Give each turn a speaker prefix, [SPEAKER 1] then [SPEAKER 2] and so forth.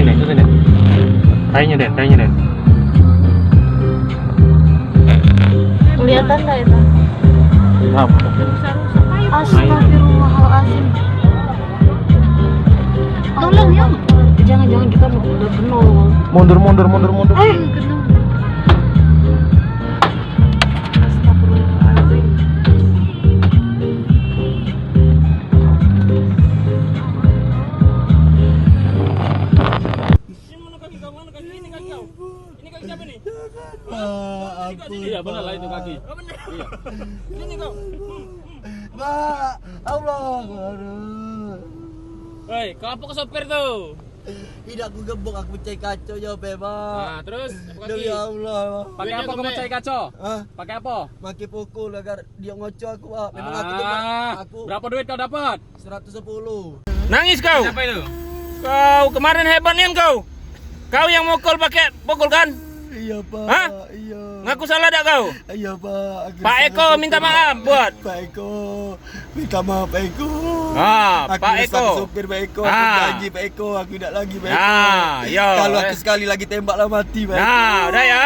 [SPEAKER 1] Den, susun Den. Tayanya Den.
[SPEAKER 2] Kelihatan nggak itu?
[SPEAKER 1] Apa?
[SPEAKER 2] Astagfirullahaladzim. Tolong ya. Jangan kita udah penuh.
[SPEAKER 1] Mundur.
[SPEAKER 2] Kena. Astagfirullahaladzim.
[SPEAKER 3] Ini kaki siapa nih?
[SPEAKER 4] Iya benar lah itu kaki.
[SPEAKER 3] Oh bener. Iya. Ini kau.
[SPEAKER 4] Pak, Allah, aduh.
[SPEAKER 3] Hei, kau apa ke sopir tuh?
[SPEAKER 4] Tidak aku gembok, aku pecah kaca ya, Pak.
[SPEAKER 3] Nah, terus apa
[SPEAKER 4] Demi
[SPEAKER 3] kaki?
[SPEAKER 4] Allah.
[SPEAKER 3] Pakai apa kau mecahin kaca?
[SPEAKER 4] Hah?
[SPEAKER 3] Pakai apa?
[SPEAKER 4] Maki pukul agar dia ngocok aku, Pak. Memang aku aku
[SPEAKER 3] Berapa duit kau dapat?
[SPEAKER 4] 110.
[SPEAKER 1] Nangis kau.
[SPEAKER 3] Siapa itu?
[SPEAKER 1] Kau kemarin hebat nih kau. Kau yang mukul pakai pukul kan?
[SPEAKER 4] Iya, Pak.
[SPEAKER 1] Hah?
[SPEAKER 4] Iya.
[SPEAKER 1] Ngaku salah dak kau?
[SPEAKER 4] Iya, Pak. Aku
[SPEAKER 1] Pak Eko
[SPEAKER 4] salah
[SPEAKER 1] minta
[SPEAKER 4] sopir.
[SPEAKER 1] maaf buat.
[SPEAKER 4] Pak Eko. Minta maaf, Pak Eko.
[SPEAKER 1] Ah,
[SPEAKER 4] Aku
[SPEAKER 1] Pak
[SPEAKER 4] udah
[SPEAKER 1] Eko.
[SPEAKER 4] sang sopir Pak Eko. Aku
[SPEAKER 1] Ah.
[SPEAKER 4] lagi Pak Eko. Aku tidak lagi Pak Eko.
[SPEAKER 1] Nah, yo.
[SPEAKER 4] Kalau aku sekali lagi tembaklah mati, Pak Eko.
[SPEAKER 1] Nah, udah ya.